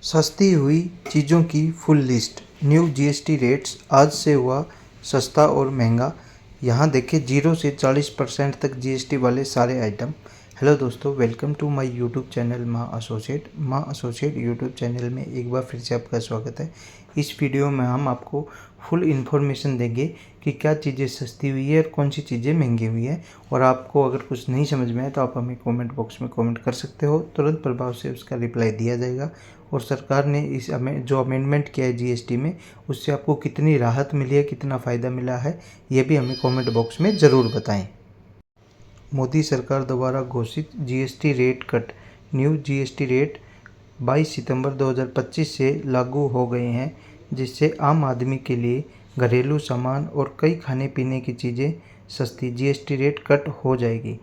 सस्ती हुई चीज़ों की full list. New GST rates. आज से हुआ सस्ता और महंगा। यहाँ देखें 0 से 40% तक जीएसटी वाले सारे आइटम। हेलो दोस्तों, welcome to my YouTube channel माँ एसोसिएट यूट्यूब चैनल में एक बार फिर से आपका स्वागत है। इस वीडियो में हम आपको फुल इन्फॉर्मेशन देंगे कि क्या चीज़ें सस्ती हुई है और कौन सी चीज़ें महंगी हुई है। और आपको अगर कुछ नहीं समझ में आए तो आप हमें कमेंट बॉक्स में कमेंट कर सकते हो, तुरंत प्रभाव से उसका रिप्लाई दिया जाएगा। और सरकार ने इस जो अमेंडमेंट किया है जीएसटी में, उससे आपको कितनी राहत मिली है, कितना फ़ायदा मिला है, ये भी हमें कमेंट बॉक्स में ज़रूर बताएं। मोदी सरकार द्वारा घोषित GST rate cut. New GST rate 22 सितंबर 2025 से लागू हो गए हैं, जिससे आम आदमी के लिए घरेलू सामान और कई खाने पीने की चीज़ें सस्ती जीएसटी रेट कट हो जाएगी।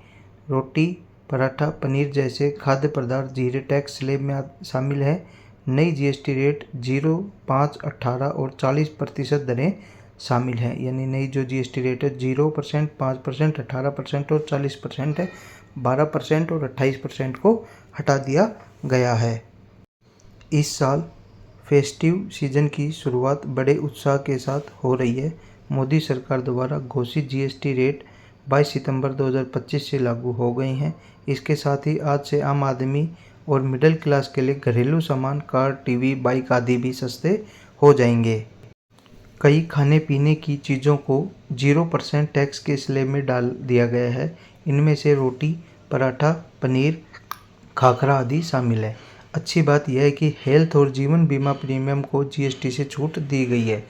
रोटी, पराठा, पनीर जैसे खाद्य पदार्थ जीरो टैक्स स्लैब में शामिल है। नई जीएसटी रेट 0, 5, 18 और 40% दरें शामिल हैं। यानी नई जो जीएसटी रेट है 0%, 5%, 18% और 40% है। 12% और 28% को हटा दिया गया है। इस साल फेस्टिव सीजन की शुरुआत बड़े उत्साह के साथ हो रही है। मोदी सरकार द्वारा घोषित जीएसटी रेट 22 सितंबर 2025 से लागू हो गए हैं। इसके साथ ही आज से आम आदमी और मिडिल क्लास के लिए घरेलू सामान, कार, टीवी, बाइक आदि भी सस्ते हो जाएंगे। कई खाने पीने की चीज़ों को 0% टैक्स के स्लैब में डाल दिया गया है। इनमें से रोटी, पराठा, पनीर, खाखरा आदि शामिल है। अच्छी बात यह है कि हेल्थ और जीवन बीमा प्रीमियम को जीएसटी से छूट दी गई है।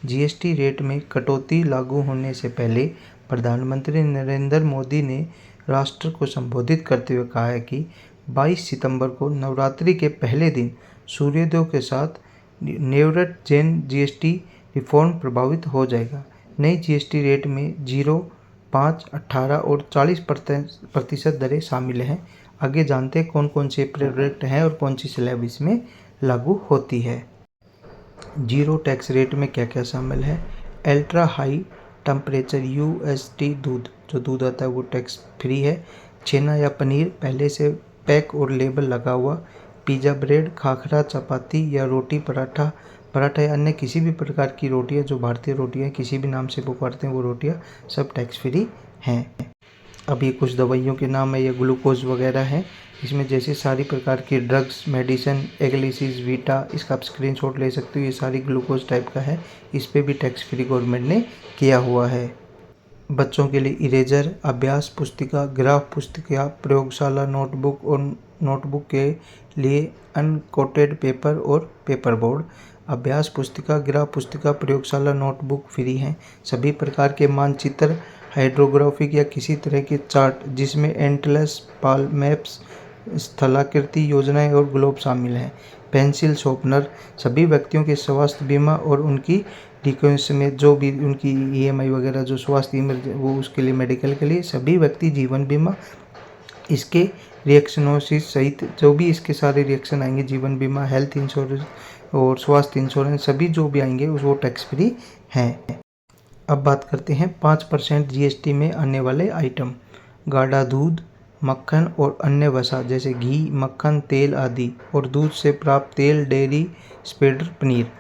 जीएसटी रेट में कटौती लागू होने से पहले प्रधानमंत्री नरेंद्र मोदी ने राष्ट्र को संबोधित करते हुए कहा है कि 22 सितंबर को नवरात्रि के पहले दिन सूर्योदय के साथ नेवरट जैन जीएसटी रिफॉर्म प्रभावित हो जाएगा। नई जीएसटी रेट में 0, 5, 18 और 40% दरें शामिल हैं। आगे जानते हैं कौन कौन से प्रोडक्ट हैं और कौन सी स्लैब इसमें लागू होती है। जीरो टैक्स रेट में क्या क्या शामिल है। अल्ट्रा हाई टेम्परेचर यूएसटी दूध, जो दूध आता है वो टैक्स फ्री है। छेना या पनीर पहले से पैक और लेबल लगा हुआ। पिज़्ज़ा, ब्रेड, खाखरा, चपाती या रोटी, पराठा या अन्य किसी भी प्रकार की रोटियां, जो भारतीय रोटियां किसी भी नाम से पुकारते हैं वो रोटियां सब टैक्स फ्री हैं। अब ये कुछ दवाइयों के नाम है, ये ग्लूकोज वगैरह है। इसमें जैसे सारी प्रकार की ड्रग्स, मेडिसिन, एग्लिसिस, वीटा, इसका आप स्क्रीनशॉट ले सकते हो। ये सारी ग्लूकोज टाइप का है। इस पे भी टैक्स फ्री गवर्नमेंट ने किया हुआ है। बच्चों के लिए इरेजर, अभ्यास पुस्तिका, ग्राफ पुस्तिका, प्रयोगशाला नोटबुक और नोटबुक के लिए अनकोटेड पेपर और पेपर बोर्ड। अभ्यास पुस्तिका, ग्राफ पुस्तिका, प्रयोगशाला नोटबुक फ्री हैं। सभी प्रकार के मानचित्र, हाइड्रोग्राफिक या किसी तरह के चार्ट जिसमें एंटलस, पाल मैप्स, स्थलाकृति योजनाएं और ग्लोब शामिल हैं। पेंसिल शॉर्पनर, सभी व्यक्तियों के स्वास्थ्य बीमा और उनकी रिक्वेस्ट में जो भी उनकी ईएमआई वगैरह जो स्वास्थ्य वो उसके लिए मेडिकल के लिए सभी व्यक्ति जीवन बीमा, इसके रिएक्शनों से सहित जो भी इसके सारे रिएक्शन आएंगे, जीवन बीमा, हेल्थ इंश्योरेंस और स्वास्थ्य इंश्योरेंस सभी जो भी आएंगे वो टैक्स फ्री हैं। अब बात करते हैं 5% जीएसटी में आने वाले आइटम। गाढ़ा दूध, मक्खन और अन्य वसा जैसे घी, मक्खन, तेल आदि और दूध से प्राप्त तेल, डेयरी, स्पेडर, पनीर।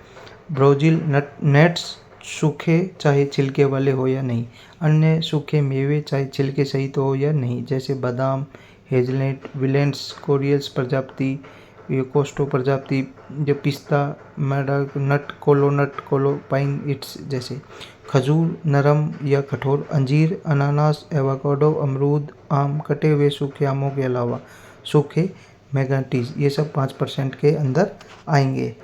ब्राज़ील नट्स, सूखे चाहे छिलके वाले हो या नहीं। अन्य सूखे मेवे चाहे छिलके सहित हो या नहीं, जैसे बादाम, हेजलनट, विलेंट्स, कोरियल्स प्रजाति, कोस्टो प्रजाति, जो पिस्ता, नट, कोलो पाइन इट्स जैसे। खजूर, नरम या कठोर। अंजीर, अनानास, एवोकाडो, अमरूद, आम, कटे हुए सूखे आमों के अलावा सूखे मैगनीज, ये सब 5% के अंदर आएंगे।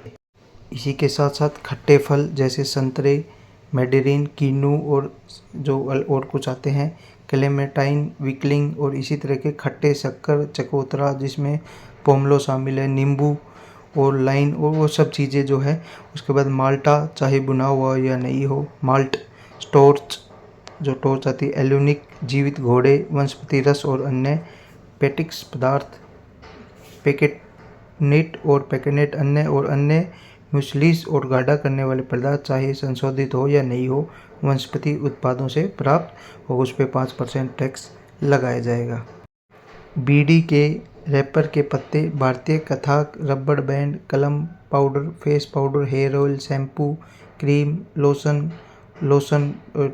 इसी के साथ साथ खट्टे फल जैसे संतरे, मैडरीन, कीनू और जो और कुछ आते हैं, क्लेमेटाइन, विकलिंग और इसी तरह के खट्टे, शक्कर, चकोतरा जिसमें पोमलो शामिल है, नींबू और लाइन और वो सब चीज़ें जो है। उसके बाद माल्टा, चाहे बुना हुआ या नहीं हो, माल्ट, स्टोर्च, जो टोर्च आती है, एल्यूनिक, जीवित घोड़े, वनस्पति रस और अन्य पेटिक्स पदार्थ, पैकेट नेट और पैकेनेट, अन्य म्यूस्लीस और गाढ़ा करने वाले पदार्थ चाहे संशोधित हो या नहीं हो, वनस्पति उत्पादों से प्राप्त हो, उस पर 5% टैक्स लगाया जाएगा। बीड़ी के रैपर के पत्ते, भारतीय कथाक, रबड़ बैंड, कलम, powder, face powder, hair oil, shampoo, cream, lotion,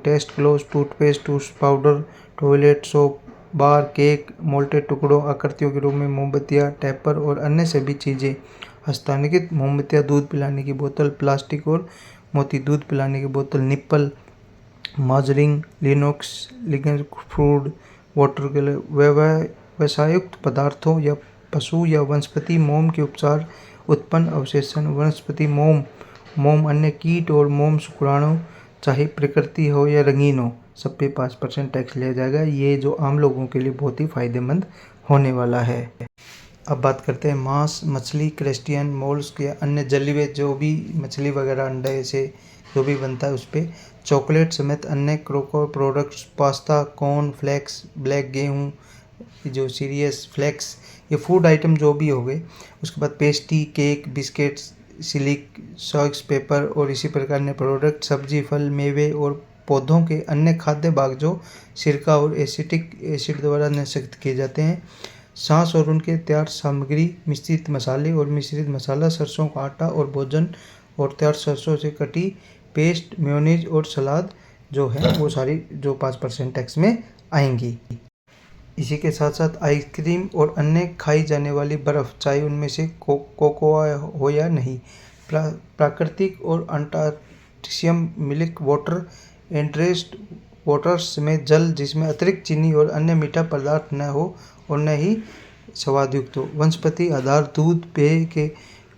test close, toothpaste, tooth powder, toilet soap, bar, cake, moulded टुकड़ों, आकृतियों के रूप में मोमबत्तियाँ, टैपर और अन्य सभी चीज़ें। हस्तांतरित मोमबत्तियाँ, दूध पिलाने की बोतल, प्लास्टिक और मोती, दूध पिलाने की बोतल, निप्पल, मार्जरिन, लिनोक्स, लिग्नर फूड, वाटर कलर, व्यवसायुक्त पदार्थों या पशु या वनस्पति मोम के उपचार, उत्पन्न अवशेषण, वनस्पति मोम अन्य कीट और मोम शुक्राणु, चाहे प्रकृति हो या रंगीन हो, सब पे 5% टैक्स लिया जाएगा। ये जो आम लोगों के लिए बहुत ही फायदेमंद होने वाला है। अब बात करते हैं मांस, मछली, क्रस्टेशियन, मोलस्क या अन्य जलीय जो भी मछली वगैरह अंडे से जो भी बनता है उस पर चॉकलेट समेत अन्य क्रोको products, pasta, corn flakes, black गेहूँ, जो सीरियस फ्लेक्स, ये फूड आइटम जो भी हो गए। उसके बाद पेस्ट्री, केक, बिस्किट्स, सिलिक, सॉक्स, पेपर और इसी प्रकार के प्रोडक्ट, सब्जी, फल, मेवे और पौधों के अन्य खाद्य भाग जो सिरका और एसिटिक एसिड द्वारा नष्ट किए जाते हैं। सांस और उनके तैयार सामग्री, मिश्रित मसाले और मिश्रित मसाला, सरसों का आटा और भोजन और तैयार सरसों से कटी पेस्ट, मेयोनीज और सलाद जो है वो सारी जो 5% टैक्स में आएंगी। इसी के साथ साथ आइसक्रीम और अन्य खाई जाने वाली बर्फ़, चाहे उनमें से कोकोआ हो या नहीं, प्राकृतिक और अंटार्कटिशियम मिल्क, वाटर, एंट्रेस्ट वाटर्स में जल जिसमें अतिरिक्त चीनी और अन्य मीठा पदार्थ न हो और न ही स्वादयुक्त हो, वनस्पति आधार दूध पेय के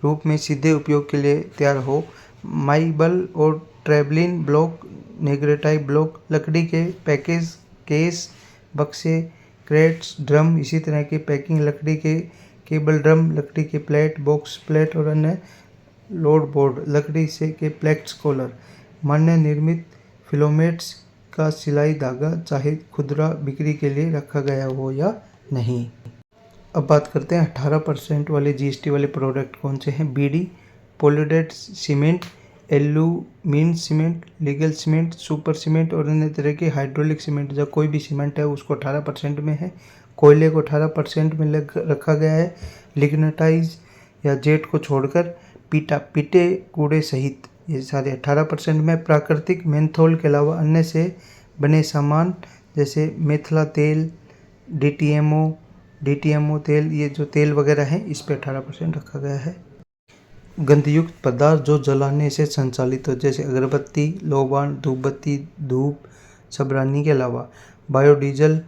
रूप में सीधे उपयोग के लिए तैयार हो, माइबल और ट्रेवलिन ब्लॉक, नेग्रेटाई ब्लॉक, लकड़ी के पैकेज, केस, बक्से, क्रेट्स, ड्रम, इसी तरह की पैकिंग, लकड़ी के केबल ड्रम, लकड़ी के प्लेट, बॉक्स प्लेट और अन्य लोड बोर्ड, लकड़ी से के प्लेक्स कॉलर, मान्य निर्मित फिलामेंट्स का सिलाई धागा, चाहे खुदरा बिक्री के लिए रखा गया हो या नहीं। अब बात करते हैं 18% वाले जीएसटी वाले प्रोडक्ट कौन से हैं। बीडी, पॉलीडेट सीमेंट, एल्यूमीन cement, legal cement, super cement और अन्य तरह के हाइड्रोलिक सीमेंट, जब कोई भी सीमेंट है उसको 18% में है। कोयले को 18% में रखा गया है। लिग्नाइटाइज या जेट को छोड़कर पीटे कूड़े सहित ये सारे 18% में। प्राकृतिक मेंथोल के अलावा अन्य से बने सामान जैसे मेथला तेल, डीटीएमओ तेल, ये जो तेल वगैरह है इस पे 18% रखा गया है। गंधयुक्त पदार्थ जो जलाने से संचालित हो जैसे अगरबत्ती, लोबान, धूपबत्ती, धूप, सबरानी के अलावा बायोडीजल,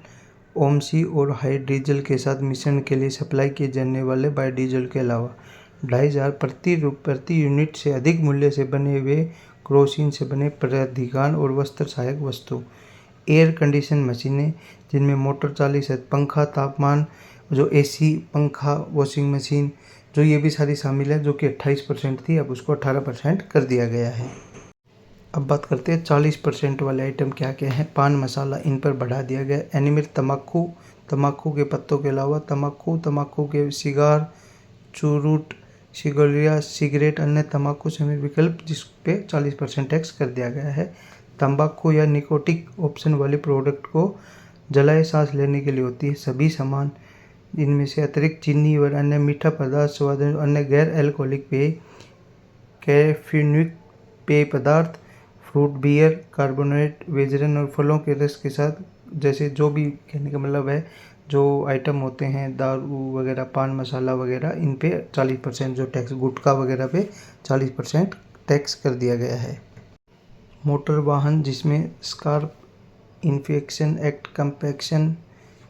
ओमसी और हाइड्रोडीजल के साथ मिश्रण के लिए सप्लाई किए जाने वाले बायोडीजल के अलावा 2500 प्रति यूनिट से अधिक मूल्य से बने हुए क्रोसिन से बने प्राधिकरण और वस्त्र सहायक वस्तु, एयर कंडीशन मशीनें जिनमें मोटर चालित है, पंखा, तापमान जो एसी, पंखा, वॉशिंग मशीन जो ये भी सारी शामिल है, जो कि 28% थी, अब उसको 18% कर दिया गया है। अब बात करते हैं 40% वाले आइटम क्या क्या हैं। पान मसाला, इन पर बढ़ा दिया गया। एनिमल तम्बाकू, तम्बाकू के पत्तों के अलावा तम्बाकू के सिगार, चुरूट, सिगरेट, सिगरेट, अन्य तम्बाकू समेत विकल्प जिस पे 40% टैक्स कर दिया गया है। तंबाकू या निकोटिक ऑप्शन वाले प्रोडक्ट को जलाए सांस लेने के लिए होती है। सभी सामान इनमें से अतिरिक्त चीनी और अन्य मीठा पदार्थ, स्वाद अन्य गैर अल्कोहलिक पेय, कैफीनयुक्त पेय पदार्थ, फ्रूट बियर, कार्बोनेट, वेजरन और फलों के रस के साथ, जैसे जो भी कहने का मतलब है जो आइटम होते हैं दारू वगैरह, पान मसाला वगैरह, इन पे 40% जो टैक्स, गुटखा वगैरह पे 40% टैक्स कर दिया गया है। मोटर वाहन जिसमें स्कार्प, इन्फेक्शन एक्ट, कंपैक्शन,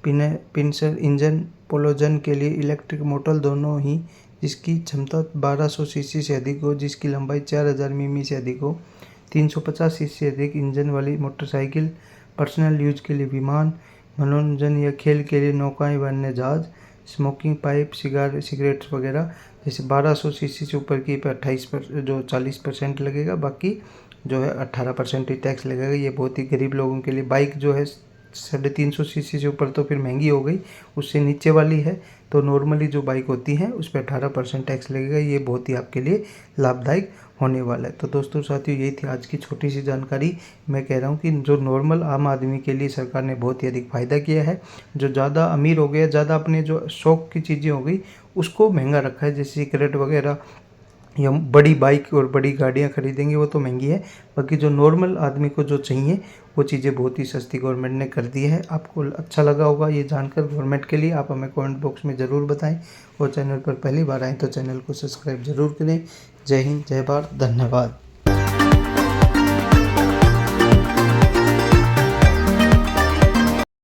पिंसर इंजन, पोलोजन के लिए इलेक्ट्रिक मोटर दोनों ही जिसकी क्षमता 1200 सीसी से अधिक हो, जिसकी लंबाई 4000 मिमी से अधिक हो, 350 सीसी से अधिक इंजन वाली मोटरसाइकिल, पर्सनल यूज के लिए विमान, मनोरंजन या खेल के लिए नौकाएं व अन्य जहाज, स्मोकिंग पाइप, सिगरेट्स वगैरह, जैसे 1200 सीसी से ऊपर की पर 28% जो 40% लगेगा, बाकी जो है 18% ही टैक्स लगेगा। ये बहुत ही गरीब लोगों के लिए। बाइक जो है 350 सीसी से ऊपर तो फिर महंगी हो गई, उससे नीचे वाली है तो नॉर्मली जो बाइक होती हैं उस पर 18% टैक्स लगेगा। ये बहुत ही आपके लिए लाभदायक होने वाला है। तो दोस्तों साथियों, यही थी आज की छोटी सी जानकारी। मैं कह रहा हूँ कि जो नॉर्मल आम आदमी के लिए सरकार ने बहुत ही अधिक फ़ायदा किया है। जो ज़्यादा अमीर हो गया, ज़्यादा अपने जो शौक की चीज़ें हो गई उसको महंगा रखा है, जैसे सिगरेट वगैरह या बड़ी बाइक और बड़ी गाड़ियाँ खरीदेंगे वो तो महंगी है। बाकी जो नॉर्मल आदमी को जो चाहिए वो चीज़ें बहुत ही सस्ती गवर्नमेंट ने कर दी है। आपको अच्छा लगा होगा ये जानकर गवर्नमेंट के लिए। आप हमें कमेंट बॉक्स में ज़रूर बताएं और चैनल पर पहली बार आएँ तो चैनल को सब्सक्राइब ज़रूर करें। जय हिंद, जय भारत, धन्यवाद।